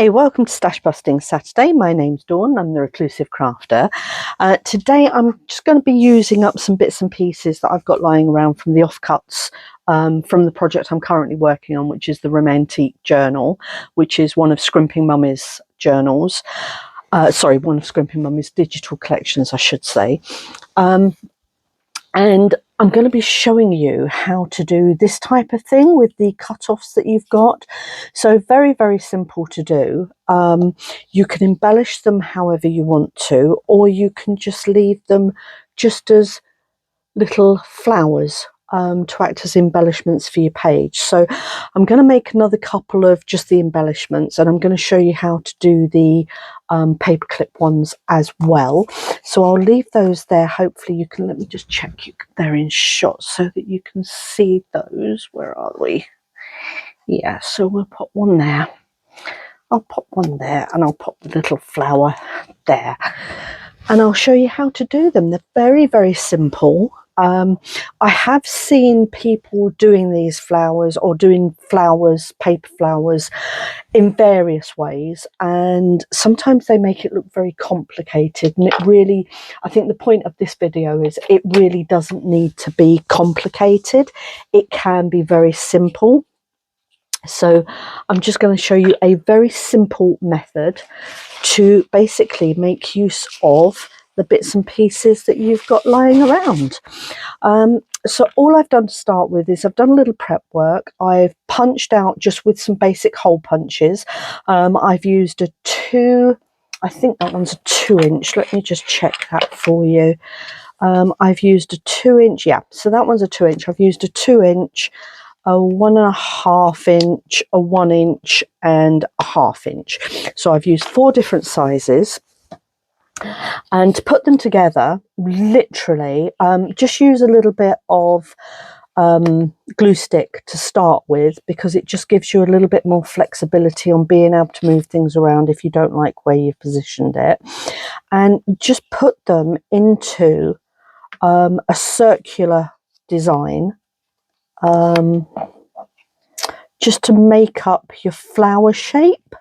Hi, welcome to Stashbusting Saturday. My name's Dawn, I'm the Reclusive Crafter. Today I'm just going to be using up some bits and pieces that I've got lying around from the offcuts from the project I'm currently working on, which is the Romantique Journal, which is one of Scrimping Mummy's journals. One of Scrimping Mummy's digital collections, I should say. And I'm going to be showing you how to do this type of thing with the cut-offs that you've got. So very, very simple to do. You can embellish them however you want to, or you can just leave them just as little flowers to act as embellishments for your page. So I'm going to make another couple of just the embellishments, and I'm going to show you how to do the paperclip ones as well. So I'll leave those there. Hopefully you can, let me just check they're in shot so that you can see those. Where are we? Yeah, so we'll pop one there. I'll pop one there, and I'll pop the little flower there. And I'll show you how to do them. They're very, very simple. I have seen people doing these flowers or doing flowers, paper flowers, in various ways, and sometimes they make it look very complicated, and it really, I think the point of this video is it really doesn't need to be complicated. It can be very simple. So I'm just going to show you a very simple method to basically make use of the bits and pieces that you've got lying around. So all I've done to start with is I've done a little prep work. I've punched out just with some basic hole punches. I've used a I think that one's a 2-inch. Let me just check that for you. I've used a 2-inch, yeah, so that one's a 2-inch. I've used a 2-inch, a 1.5 inch, a 1-inch, and a 1/2 inch. So I've used 4 different sizes. And to put them together, literally, just use a little bit of glue stick to start with, because it just gives you a little bit more flexibility on being able to move things around if you don't like where you've positioned it. And just put them into a circular design, just to make up your flower shape.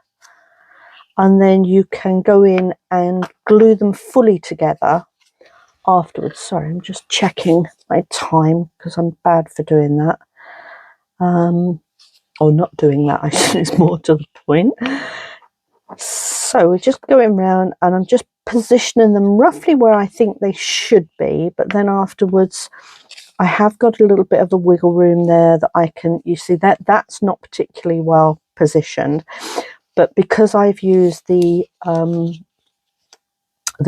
And then you can go in and glue them fully together afterwards. Sorry, I'm just checking my time because I'm bad for doing that. Or not doing that, actually, is more to the point. So we're just going round, and I'm just positioning them roughly where I think they should be, but then afterwards I have got a little bit of the wiggle room there that I can, you see that's not particularly well positioned, but because I've used the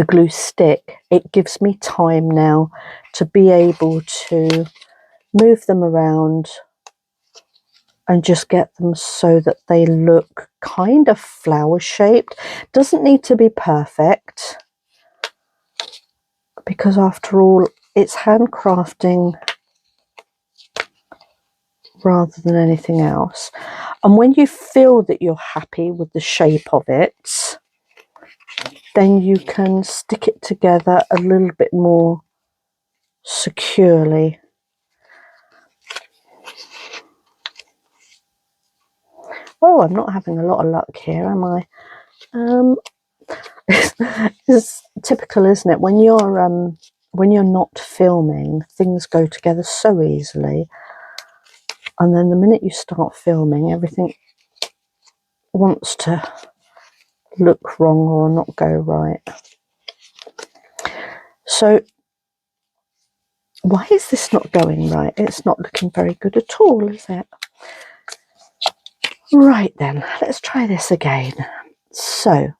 glue stick, it gives me time now to be able to move them around and just get them so that they look kind of flower shaped. Doesn't need to be perfect, because after all it's handcrafting rather than anything else. And when you feel that you're happy with the shape of it, then you can stick it together a little bit more securely. Oh, I'm not having a lot of luck here, am I? It's typical, isn't it? When you're not filming, things go together so easily, and then the minute you start filming, everything wants to look wrong or not go right. So why is this not going right? It's not looking very good at all, is it? Right then, let's try this again. So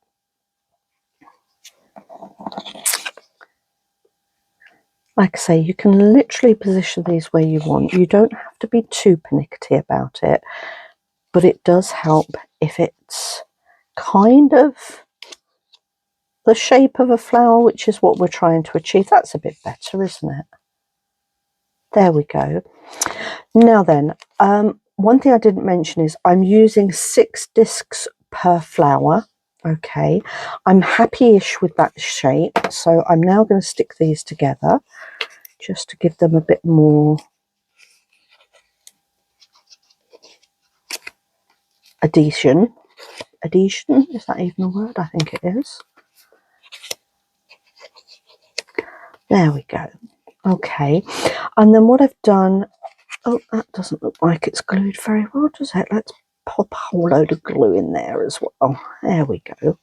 like I say, you can literally position these where you want. You don't have to be too pernickety about it, but it does help if it's kind of the shape of a flower, which is what we're trying to achieve. That's a bit better, isn't it? There we go. Now then, one thing I didn't mention is I'm using 6 discs per flower. Okay, I'm happy-ish with that shape, so I'm now going to stick these together just to give them a bit more adhesion. adhesion. Is that even a word? I think it is. There we go. Okay, and then what I've done, oh, that doesn't look like it's glued very well, does it? Let's pop a whole load of glue in there as well. There we go.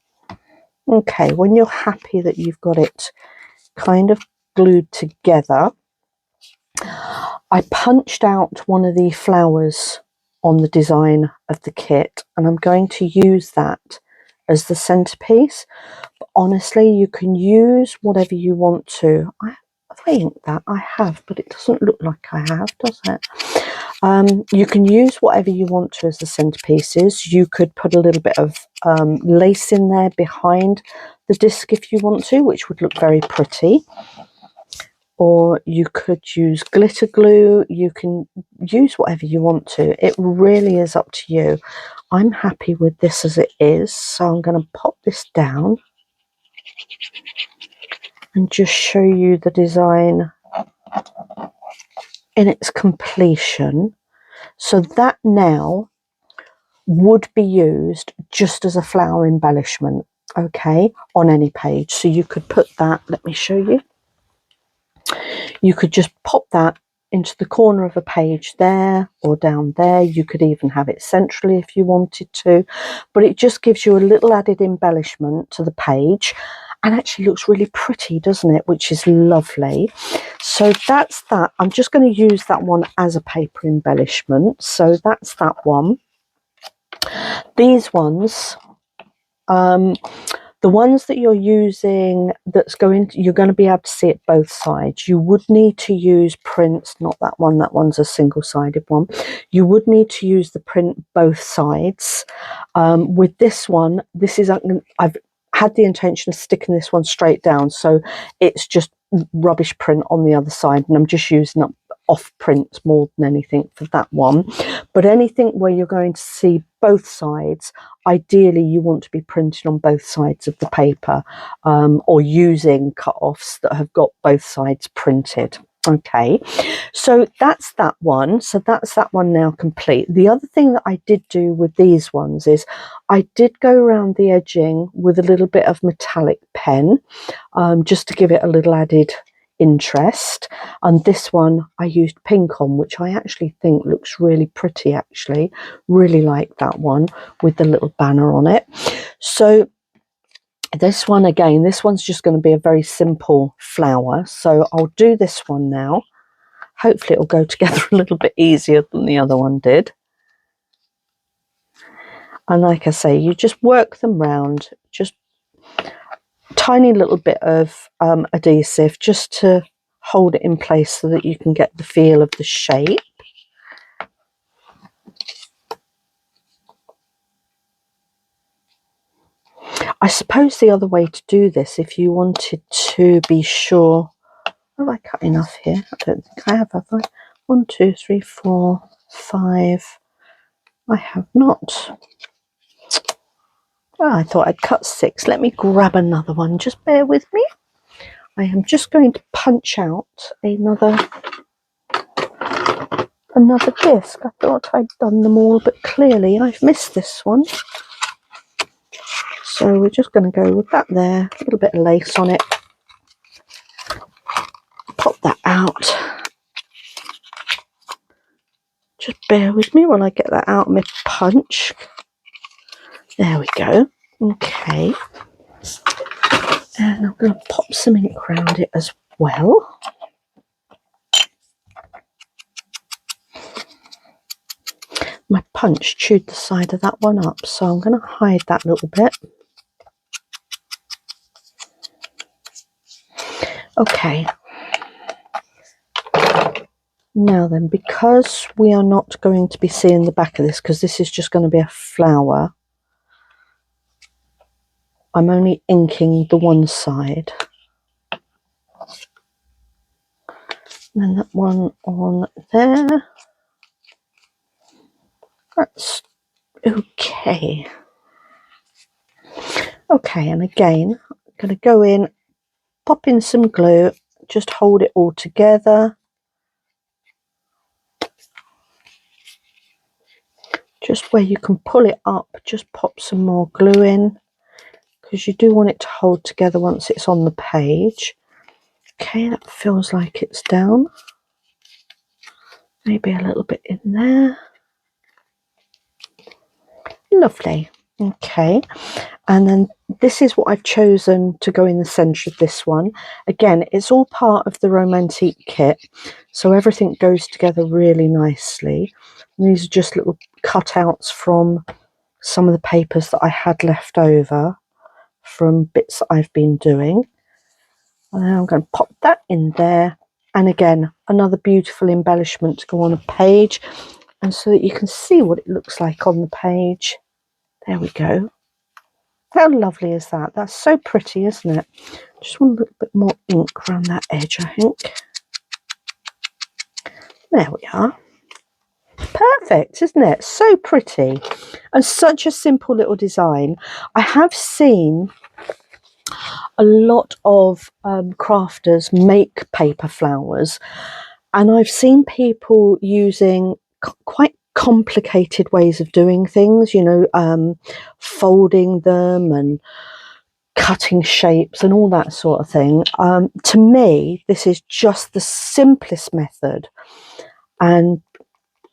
Okay, when you're happy that you've got it kind of glued together, I punched out one of the flowers on the design of the kit, and I'm going to use that as the centerpiece. But honestly, you can use whatever you want to. I think that I have, but it doesn't look like I have, does it? You can use whatever you want to as the centerpieces. You could put a little bit of lace in there behind the disc if you want to, which would look very pretty. Or you could use glitter glue. You can use whatever you want to. It really is up to you. I'm happy with this as it is, so I'm going to pop this down and just show you the design in its completion. So that now would be used just as a flower embellishment, okay, on any page. So you could put that, let me show you. You could just pop that into the corner of a page there or down there. You could even have it centrally if you wanted to, but it just gives you a little added embellishment to the page, and actually looks really pretty, doesn't it? Which is lovely. So that's that. I'm just going to use that one as a paper embellishment. So that's that one. These ones, the ones that you're using, you're going to be able to see it both sides. You would need to use prints, not that one, that one's a single-sided one. You would need to use the print both sides. With this one, I've had the intention of sticking this one straight down, so it's just rubbish print on the other side, and I'm just using up off print more than anything for that one. But anything where you're going to see both sides, ideally you want to be printing on both sides of the paper, or using cut-offs that have got both sides printed. Okay, so that's that one. So that's that one now complete. The other thing that I did do with these ones is I did go around the edging with a little bit of metallic pen, just to give it a little added interest. And this one I used pink on, which I actually think looks really pretty. Actually really like that one with the little banner on it. So this one, again, this one's just going to be a very simple flower, so I'll do this one now. Hopefully it'll go together a little bit easier than the other one did. And like I say, you just work them round, just tiny little bit of adhesive just to hold it in place so that you can get the feel of the shape. I suppose the other way to do this, if you wanted to be sure, have I cut enough here? I don't think I have I? 1, 2, 3, 4, 5. I have not. Oh, I thought I'd cut 6. Let me grab another one. Just bear with me. I am just going to punch out another disc. I thought I'd done them all, but clearly I've missed this one. So we're just going to go with that there. A little bit of lace on it. Pop that out. Just bear with me while I get that out of my punch. There we go. Okay. And I'm going to pop some ink around it as well. My punch chewed the side of that one up, so I'm going to hide that little bit. Okay. Now then, because we are not going to be seeing the back of this, because this is just going to be a flower, I'm only inking the one side. And then that one on there. That's okay. Okay, and again, I'm going to go in, pop in some glue, just hold it all together. just where you can pull it up, just pop some more glue in, because you do want it to hold together once it's on the page. Okay, that feels like it's down. Maybe a little bit in there. Lovely. Okay, and then this is what I've chosen to go in the centre of this one. Again, it's all part of the Romantique kit, so everything goes together really nicely. And these are just little cutouts from some of the papers that I had left over from bits that I've been doing. And then I'm going to pop that in there. And again, another beautiful embellishment to go on a page, and so that you can see what it looks like on the page. There we go. How lovely is that? That's so pretty, isn't it? Just want a little bit more ink around that edge, I think. There we are. Perfect, isn't it? So pretty. And such a simple little design. I have seen a lot of crafters make paper flowers, and I've seen people using quite complicated ways of doing things, you know, folding them and cutting shapes and all that sort of thing. To me, this is just the simplest method, and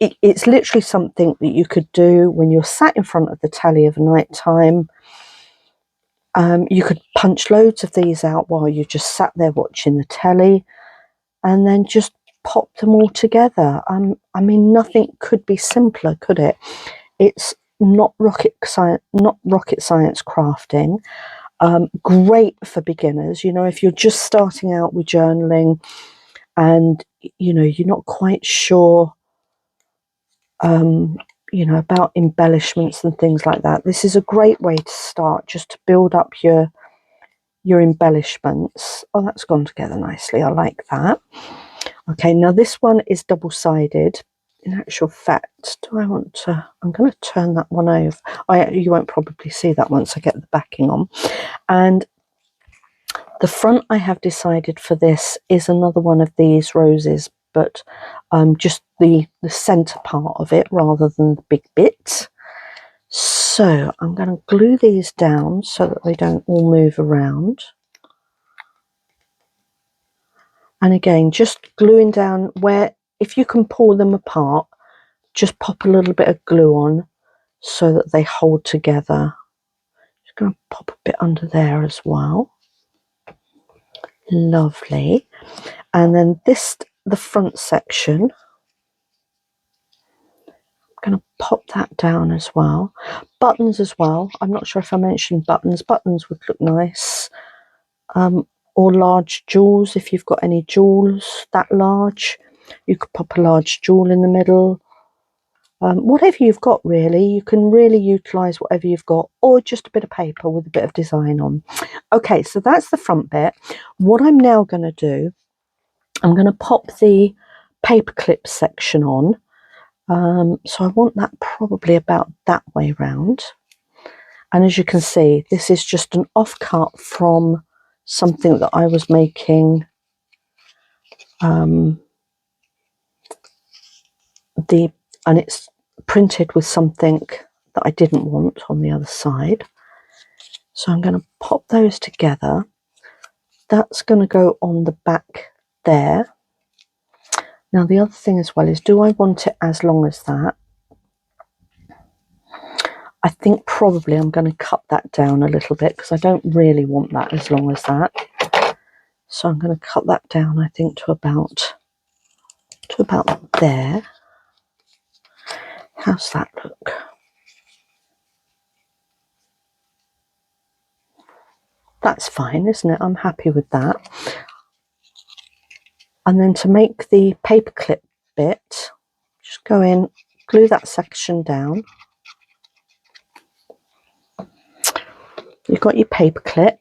it's literally something that you could do when you're sat in front of the telly of a night time. You could punch loads of these out while you just sat there watching the telly, and then just pop them all together. I mean, nothing could be simpler, could it? It's not rocket science crafting. Great for beginners. You know, if you're just starting out with journaling and you know you're not quite sure, you know, about embellishments and things like that, this is a great way to start, just to build up your embellishments. Oh, that's gone together nicely. I like that. Okay, now this one is double-sided. In actual fact, do I want to... I'm going to turn that one over. You won't probably see that once I get the backing on. And the front I have decided for this is another one of these roses, but just the centre part of it rather than the big bit. So I'm going to glue these down so that they don't all move around. And again, just gluing down where, if you can pull them apart, just pop a little bit of glue on so that they hold together. Just going to pop a bit under there as well. Lovely. And then the front section, I'm going to pop that down as well. Buttons as well. I'm not sure if I mentioned buttons. Buttons would look nice. Or large jewels, if you've got any jewels that large. You could pop a large jewel in the middle. Whatever you've got, really. You can really utilise whatever you've got, or just a bit of paper with a bit of design on. Okay, so that's the front bit. What I'm now going to do, I'm going to pop the paperclip section on. So I want that probably about that way round. And as you can see, this is just an offcut from something that I was making and it's printed with something that I didn't want on the other side. So I'm going to pop those together. That's going to go on the back there. Now the other thing as well is, do I want it as long as that? I think probably I'm going to cut that down a little bit, because I don't really want that as long as that. So I'm going to cut that down, I think, to about there. How's that look? That's fine, isn't it? I'm happy with that. And then to make the paperclip bit, just go in, glue that section down. You've got your paperclip.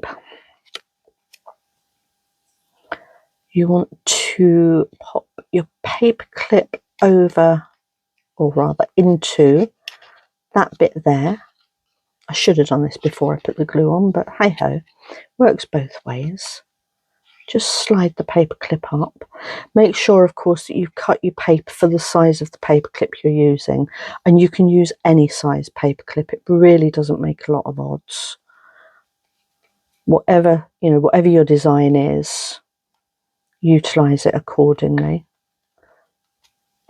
You want to pop your paperclip over, or rather into, that bit there. I should have done this before I put the glue on, but hey ho, works both ways. just slide the paper clip up. Make sure, of course, that you've cut your paper for the size of the paper clip you're using, and you can use any size paper clip. It really doesn't make a lot of odds. Whatever, you know, whatever your design is, utilize it accordingly.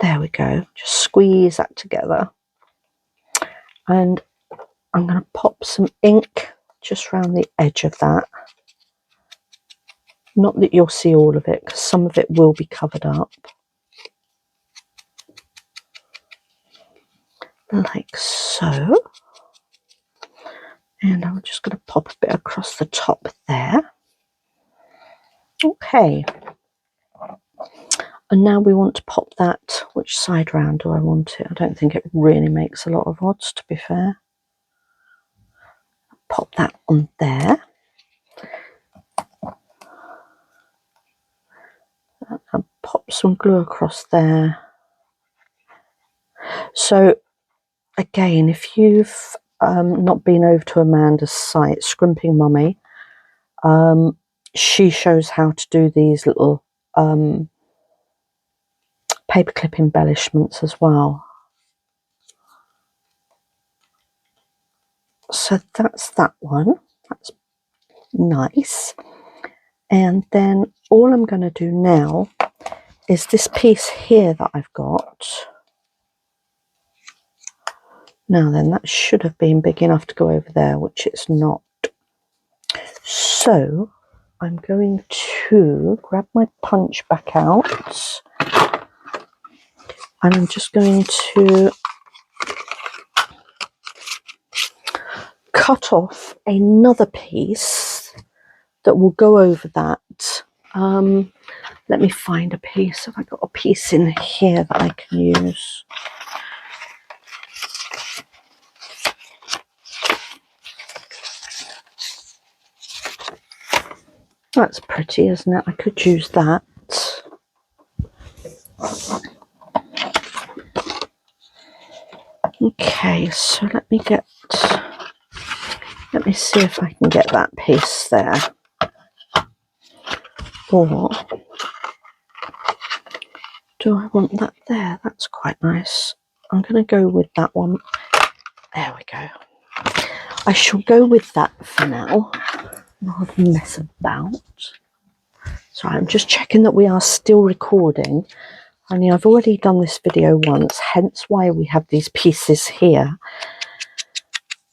There we go. Just squeeze that together, and I'm going to pop some ink just around the edge of that. Not that you'll see all of it, because some of it will be covered up. Like so. And I'm just going to pop a bit across the top there. Okay. And now we want to pop that. Which side round do I want it? I don't think it really makes a lot of odds, to be fair. Pop that on there. And pop some glue across there. So again, if you've not been over to Amanda's site, Scrimping Mummy, she shows how to do these little paperclip embellishments as well. So that's that one. That's nice. And then all I'm going to do now is this piece here that I've got. Now then, that should have been big enough to go over there, which it's not. So I'm going to grab my punch back out, and I'm just going to cut off another piece that will go over that. Let me find a piece. Have I got a piece in here that I can use? That's pretty, isn't it? I could use that. Okay, so let me see if I can get that piece there. Or do I want that there? That's quite nice. I'm going to go with that one. There we go. I shall go with that for now. Rather than mess about. So I'm just checking that we are still recording. I mean, I've already done this video once, hence why we have these pieces here.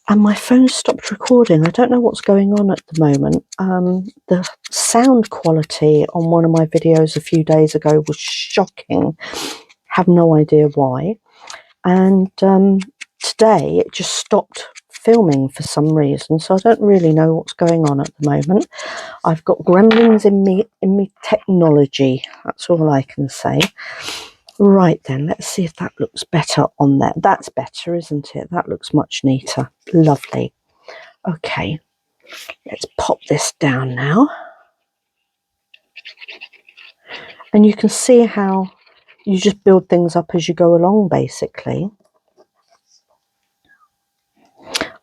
And my phone stopped recording. I don't know what's going on at the moment. The sound quality on one of my videos a few days ago was shocking. Have no idea why. And today it just stopped filming for some reason, so I don't really know what's going on at the moment. I've got gremlins in me technology, that's all I can say. Right then, let's see if that looks better on there. That's better, isn't it? That looks much neater. Lovely. Okay, let's pop this down now. And you can see how you just build things up as you go along, basically.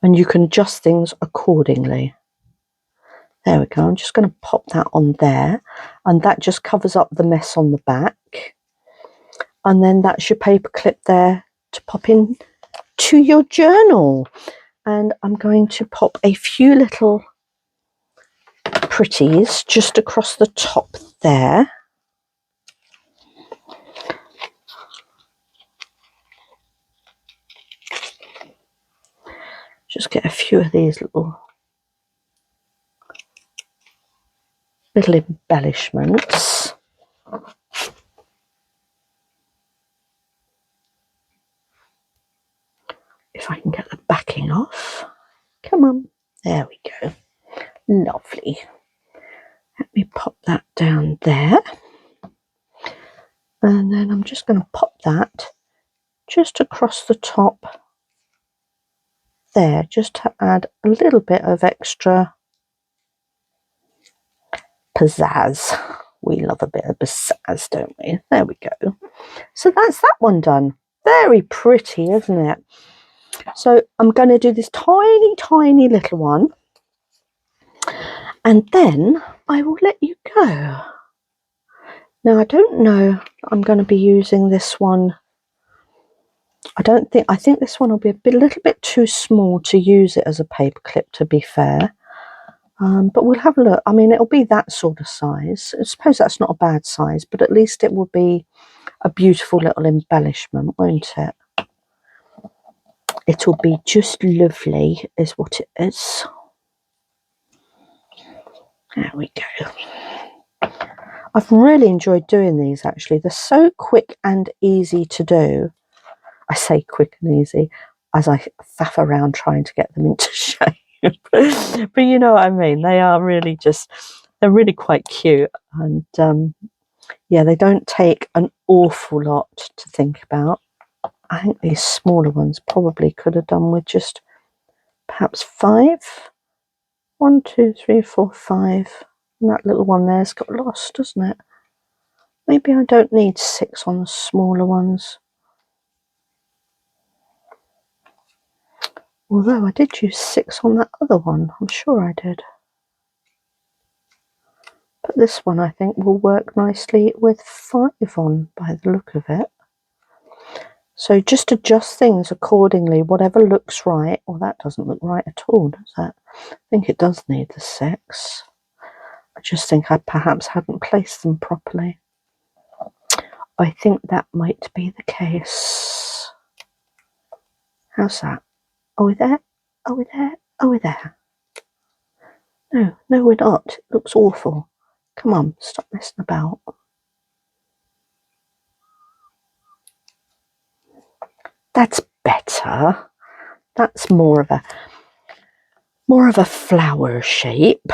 And you can adjust things accordingly. There we go. I'm just going to pop that on there, and that just covers up the mess on the back. And then that's your paper clip there to pop in to your journal. And I'm going to pop a few little pretties just across the top there. Just get a few of these little embellishments. If I can get the backing off. Come on. There we go. Lovely. Let me pop that down there. And then I'm just going to pop that just across the top there, just to add a little bit of extra pizzazz. We love a bit of pizzazz, don't we? There we go. So that's that one done. Very pretty, isn't it? So I'm going to do this tiny, tiny little one. And then I will let you go. Now, I don't know, I'm going to be using this one. I think this one will be a little bit too small to use it as a paper clip, to be fair. But we'll have a look. I mean, it'll be that sort of size. I suppose that's not a bad size, but at least it will be a beautiful little embellishment, won't it? It'll be just lovely, is what it is. There we go. I've really enjoyed doing these, actually. They're so quick and easy to do. I say quick and easy as I faff around trying to get them into shape. But you know what I mean. They are really they're really quite cute. And yeah, they don't take an awful lot to think about. I think these smaller ones probably could have done with just perhaps 5. 1, 2, 3, 4, 5. And that little one there's got lost, doesn't it? Maybe I don't need 6 on the smaller ones. Although I did use 6 on that other one, I'm sure I did. But this one I think will work nicely with 5 on by the look of it. So just adjust things accordingly, whatever looks right. Well, that doesn't look right at all, does it? I think it does need the 6. I just think I perhaps hadn't placed them properly. I think that might be the case. How's that? Are we there? Are we there? Are we there? No, no we're not. It looks awful. Come on, stop messing about. That's better. That's more of a flower shape.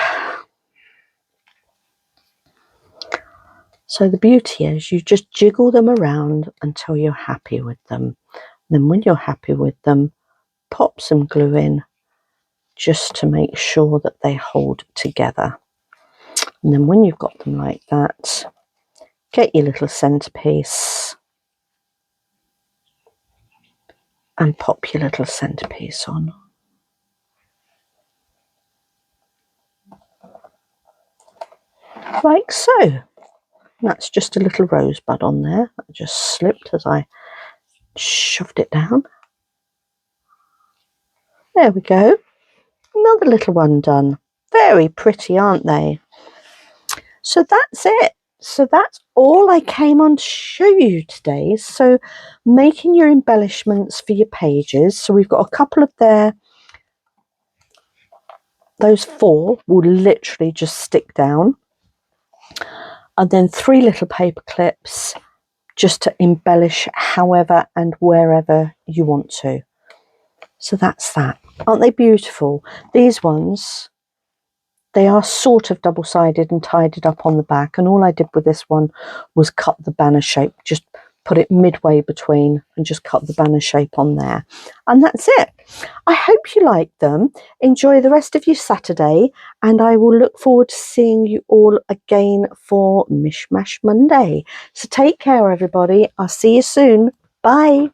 So the beauty is you just jiggle them around until you're happy with them. Then when you're happy with them, pop some glue in just to make sure that they hold together. And then when you've got them like that, get your little centerpiece and pop your little centerpiece on. Like so. That's just a little rosebud on there. That just slipped as I shoved it down. There we go. Another little one done. Very pretty, aren't they? So that's it. So that's all I came on to show you today. So making your embellishments for your pages. So we've got a couple of there. Those 4 will literally just stick down. And then 3 little paper clips just to embellish however and wherever you want to. So that's that. Aren't they beautiful? These ones, they are sort of double-sided and tied it up on the back. And all I did with this one was cut the banner shape, just put it midway between and just cut the banner shape on there. And that's it. I hope you like them. Enjoy the rest of your Saturday, and I will look forward to seeing you all again for Mishmash Monday. So take care, everybody. I'll see you soon. Bye.